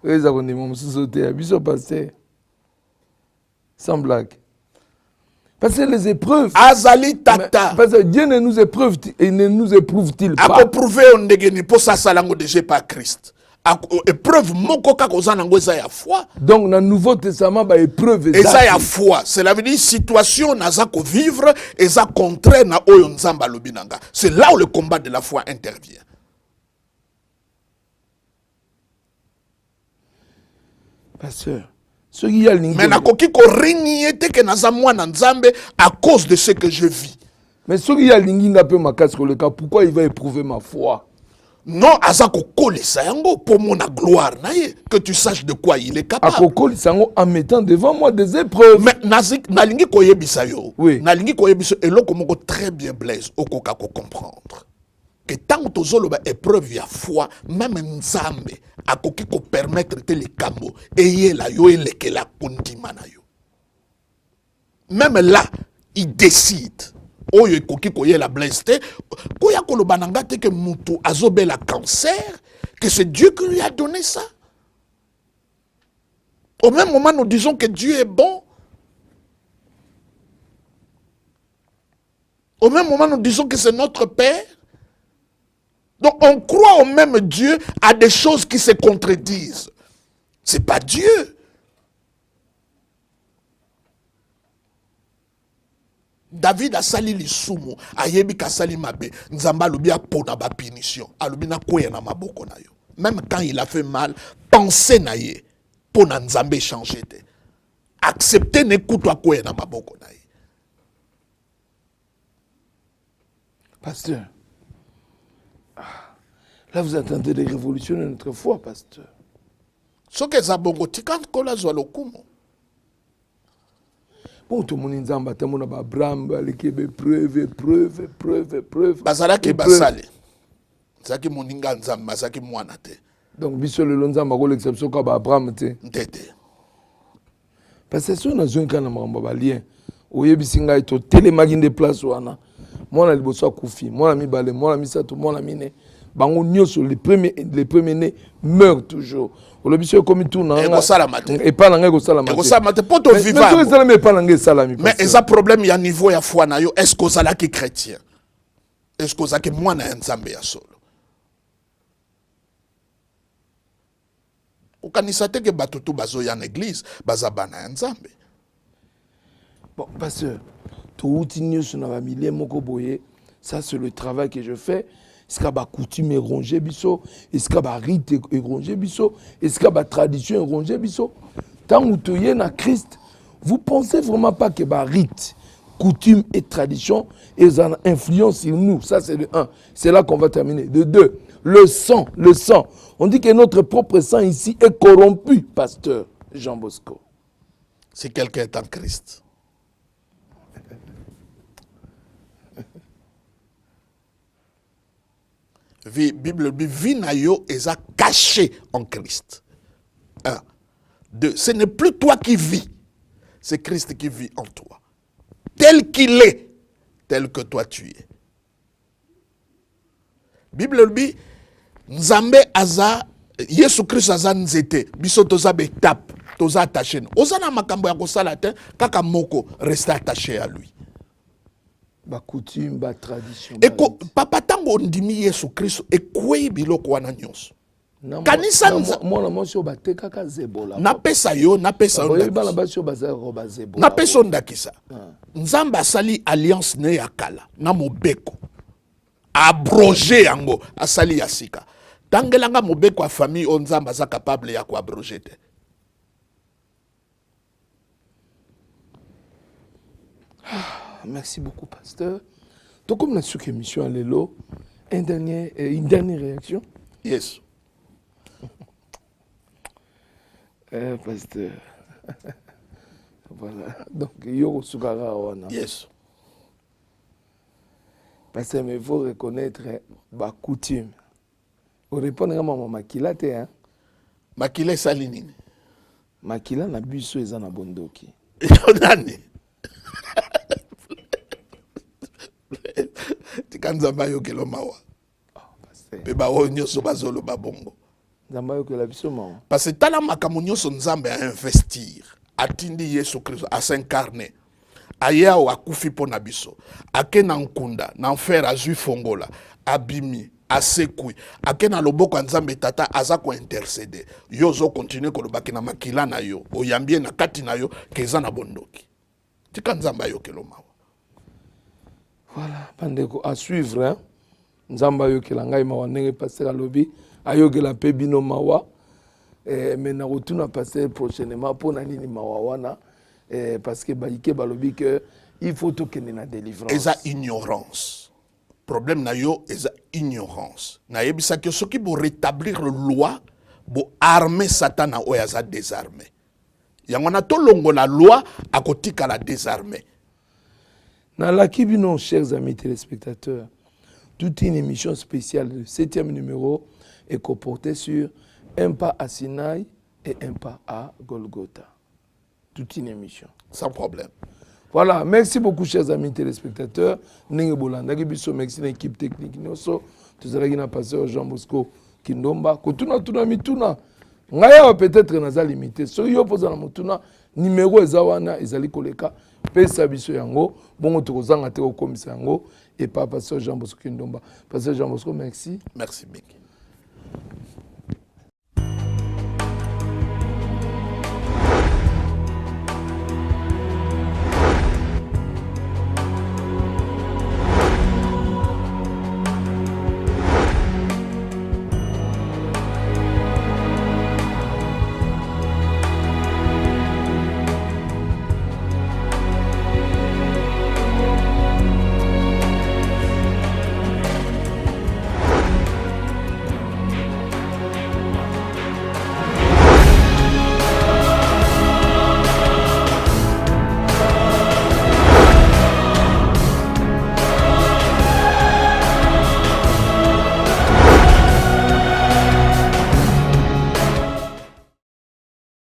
Eza kondi mo mususu te abiso pasteur. Sans blague. Parce que les épreuves. Azali tata. Parce que Dieu ne nous éprouve-t-il pas. Ako prouver on ndegeni po sa salango déjà par Christ. Épreuve moko ka kozana ngo eza ya foi. Donc dans le Nouveau Testament ba épreuve eza ya foi. Cela veut dire situation naza ko vivre eza contraire na oyo nzamba lobinanga. C'est là où le combat de la foi intervient. Pasteur, ce qui a mais nakoki ko renier te ke naza mwana nzambe à cause de ce que je vis. Mais ce qui a linginga pe makasi ko le cas, pourquoi il va éprouver ma foi? Non, azako kolisa yango pour mon gloire naye que tu saches de quoi il est capable. Akokolisa yango en mettant devant moi des épreuves. Mais nalingi koyebisa yo. Oui. Nalingi koyebisa eloko moko très bien Blaise okoka ko comprendre. Que tant que zoloba épreuve ya foi, même nzambe akoki ko permettre te les kambo et la yo elekela kondima na yo. Même là, il décide oyo ekoki koyela blessé koya koloba na nga te ke mutu azobela cancer, que c'est Dieu qui lui a donné ça. Au même moment nous disons que Dieu est bon. Au même moment nous disons que c'est notre Père. Donc on croit au même Dieu à des choses qui se contredisent. C'est pas Dieu. David a sali lisumu, ayebi ka sali mabe, nzamba lobi a pona ba punition, alobi na koya na maboko na yo. Même quand il a fait mal, pensez na ye, pona nzambe changer te. Accepter ne koutwa koya na maboko na ye. Pasteur, là vous attendez de révolutionner notre foi, pasteur. Ce que zabongo tika kola zwa lokumo. Bon, tout le monde est en bataille, on a Abraham, preuve. Bazalaki basali. Zaki moninga nzamba, bazaki mwana te. Donc, biso le lonzamba ko l'exception ka Abraham te. Ntete. Parce que si on a besoin kana mamba ba lien, oyebisi ngai to telemaki de place wana. Mwana liboso akufi, mwana mibale, mwana misato, mwana mine. Bango nyoso les premiers nés meurent toujours. Le monsieur comme tout na et pas na ngeko sala mate. Eko sala mate poto vivant. Mais pas na ngeko sala mi. Mais eza problème ya niveau ya foi na yo, est-ce que ozala ki chrétien? Est-ce que ozala ki mwana ya nzambe ya solo? Okanisa te ke bato tu bazo ya na église, bazabana ya nzambe. Bon, pasteur, tout outinyo sur na milieu moko boye, ça c'est le travail que je fais. Est-ce qu'il y a coutume rongé biso? Est-ce qu'il y a rite rongé biso? Est-ce qu'il y a tradition rongé biso? Tant que vous êtes dans Christ, vous pensez vraiment pas que rite, coutume et tradition ils ont influence sur nous. Ça c'est le 1. C'est là qu'on va terminer. De 2, le sang. On dit que notre propre sang ici est corrompu, pasteur Jean Bosco. Si quelqu'un est en Christ. Bible dit, vie na yo est caché en Christ. 1. 2. Ce n'est plus toi qui vis, c'est Christ qui vit en toi. Tel qu'il est, tel que toi tu es. Bible dit, Nzambe aza, Yesu Christ aza nzete, biso toza betap, toza attaché. Oza na makambo ya kosala te, kaka moko reste attaché à lui. Ba coutume, ba tradition. Eko papa tango ndimi Yesu Kristo ekwei biloko wana nyonso. Kanisa mwana mwasi oyo batekaka zebola. Napesa yo ndakisa. Napesa ndakisa. Nzambe asali alliance ne ya kala na mobeko. Abroger yango asali ya sika. Tangelanga mobeko a famille o Nzambe aza capable ya ko abroger te. Merci beaucoup, pasteur. Donc, comme la sous-émission à l'élo, une dernière réaction. Yes. Pasteur. Voilà. Donc, Yoro Sukara Wana. Yes. Pasteur, mais il faut reconnaître ma coutume. Vous répondez à maman Makila, hein? Makila Salinine. Makila na buso ezana bondoki. Nani? Tikanzamba yo kelo mawa. Pe ba onyo so bazolo babongo. Nzamba yo kelo biso mawa. Parce que tala makambo nyonso Nzambe a investir. Atindi Yesu Christ a s'incarner. Aya o akufi pona biso. Ake na nkunda, na enfer azui fongola, abimi, asekui. Ake na loboko Nzambe tata aza ko intercéder. Yo zo continuer ko lobaki na makila na yo, oyambie na kati na yo keza na bondoki. Tika Nzamba yo kelo mawa. Voilà, pandeko à suivre, hein. Nzamba yo kelanga mawa ndenge passer à lobby, ayogela pe bino mawa. Mais na retourna passer prochainement pour na nini mawa wana parce que baike balobi que il faut to kene na délivrance. Eza ignorance. Problème na yo eza ignorance. Na yebisa que ce qui bo rétablir le loi, bo armer Satan o yaza désarmé. Yango na to longo la loi akotika la désarmé. Dans la Kibino, chers amis téléspectateurs, toute une émission spéciale, le 7e numéro, est comportée sur un pas à Sinaï et un pas à Golgotha. Toute une émission. Sans problème. Voilà, merci beaucoup chers amis téléspectateurs. Nenge Bolanda biso merci à l'équipe technique noso. Tous allez na pasteur Jean Bosco Kindomba. Kotuna mituna. Ngaya peut-être naza limité. So yo poza na mutuna numéro ezawana ezali koleka pesa biso yango bongo tokozanga te okomisa yango et pas pasteur Jean Bosco Kindomba. Pasteur Jean Bosco merci. Merci Beki.